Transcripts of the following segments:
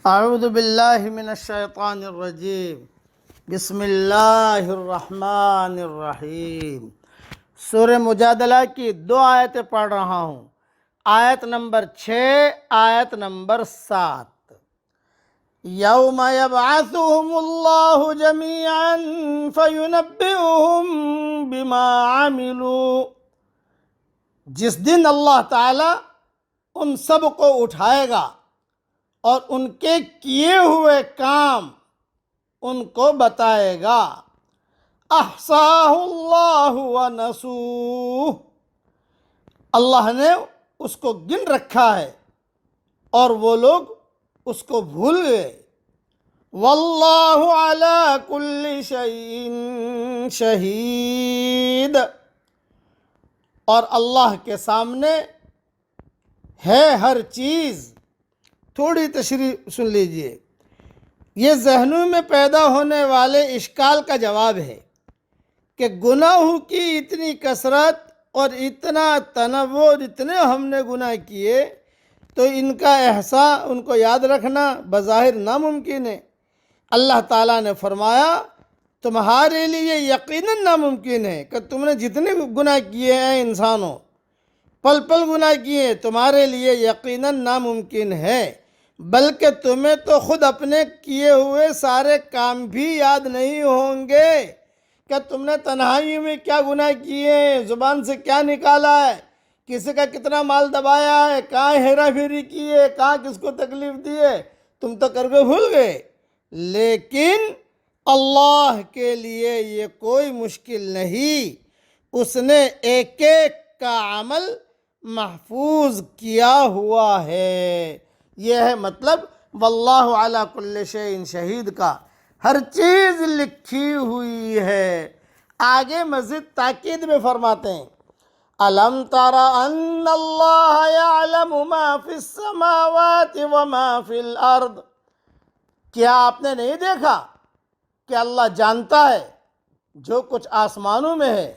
اعوذ باللہ من الشیطان الرجیم بسم اللہ الرحمن الرحیم۔ سورہ مجادلہ کی 2 آیتیں پڑھ رہا ہوں، آیت نمبر 6، آیت نمبر 7۔ یوم یبعثہم اللہ جمیعا فینبئہم بما عملوا، جس دن اللہ تعالی ان سب کو اٹھائے گا اور ان کے کیے ہوئے کام ان کو بتائے گا۔ احصاہ اللہ ونسوہ، اللہ نے اس کو گن رکھا ہے اور وہ لوگ اس کو بھول گئے۔ واللہ علی کل شیء شہید، اور اللہ کے سامنے ہے ہر چیز۔ تھوڑی تشریح سن لیجئے، یہ ذہنوں میں پیدا ہونے والے اشکال کا جواب ہے کہ گناہوں کی اتنی کثرت اور اتنا تنوع، اتنے ہم نے گناہ کیے تو ان کا احصاء، ان کو یاد رکھنا بظاہر ناممکن ہے۔ اللہ تعالیٰ نے فرمایا تمہارے لیے یقیناً ناممکن ہے کہ تم نے جتنے گناہ کیے ہیں انسانوں، پل پل گناہ کیے، تمہارے لیے یقیناً ناممکن ہے، بلکہ تمہیں تو خود اپنے کیے ہوئے سارے کام بھی یاد نہیں ہوں گے کہ تم نے تنہائی میں کیا گناہ کیے ہیں، زبان سے کیا نکالا ہے، کسی کا کتنا مال دبایا ہے، کہاں ہیرا پھیری کی ہے، کہاں کس کو تکلیف دی ہے، تم تو کر کے بھول گئے۔ لیکن اللہ کے لیے یہ کوئی مشکل نہیں، اس نے ایک ایک کا عمل محفوظ کیا ہوا ہے۔ یہ ہے مطلب واللہ علی کل شیء شہید کا، ہر چیز لکھی ہوئی ہے۔ آگے مزید تاکید میں فرماتے ہیں الم تر ان اللہ یعلم ما فی السماوات وما فی الارض، کیا آپ نے نہیں دیکھا کہ اللہ جانتا ہے جو کچھ آسمانوں میں ہے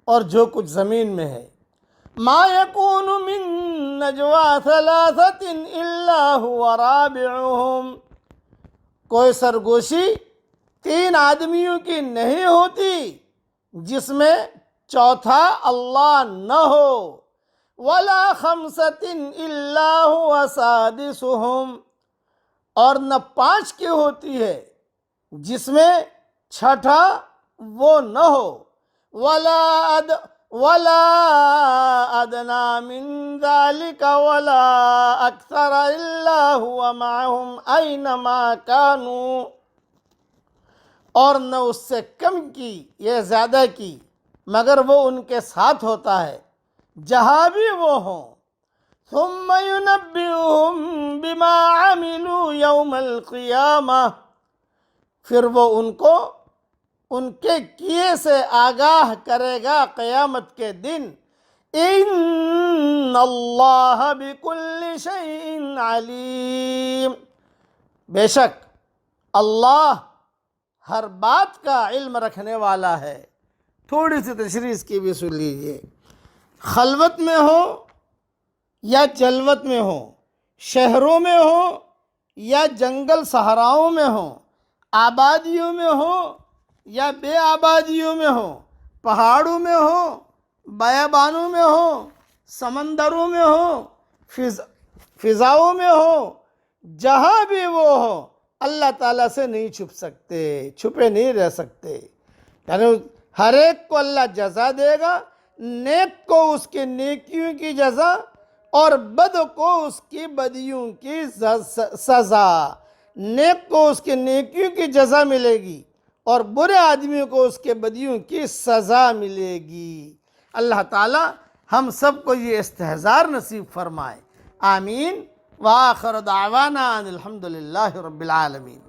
اور جو کچھ زمین میں ہے۔ ما یکون من نجوا ثلاثۃ الا هو رابعهم، کوئی سرگوشی 3 آدمیوں کی نہیں ہوتی جس میں چوتھا اللہ نہ ہو۔ ولا خمسۃ الا هو سادسهم، اور نہ 5 کی ہوتی ہے جس میں چھٹا وہ نہ ہو۔ ولا ادنى من ذلك ولا اکثر الا هو معهم اينما كانوا، اور نہ اس سے کم کی یا زیادہ کی مگر وہ ان کے ساتھ ہوتا ہے جہاں بھی وہ ہوں۔ ثم ينبئهم بما عملوا يوم القيامة، پھر وہ ان کو ان کے کیے سے آگاہ کرے گا قیامت کے دن۔ ان اللہ بکل شیء علیم، بے شک اللہ ہر بات کا علم رکھنے والا ہے۔ تھوڑی سی تشریح اس کی بھی سن لیجئے۔ خلوت میں ہو یا جلوت میں ہو، شہروں میں ہو یا جنگل صحراؤں میں ہو، آبادیوں میں ہو یا بے آبادیوں میں ہو، پہاڑوں میں ہو، بیابانوں میں ہو، سمندروں میں ہو، فضاؤں میں ہو، جہاں بھی وہ ہو، اللہ تعالیٰ سے نہیں چھپ سکتے، چھپے نہیں رہ سکتے۔ یعنی ہر ایک کو اللہ جزا دے گا، نیک کو اس کے نیکیوں کی جزا اور بد کو اس کی بدیوں کی سزا۔ نیک کو اس کے نیکیوں کی جزا ملے گی اور برے آدمیوں کو اس کے بدیوں کی سزا ملے گی۔ اللہ تعالی ہم سب کو یہ استحضار نصیب فرمائے، آمین۔ وآخر دعوانا ان الحمد للہ رب العالمین۔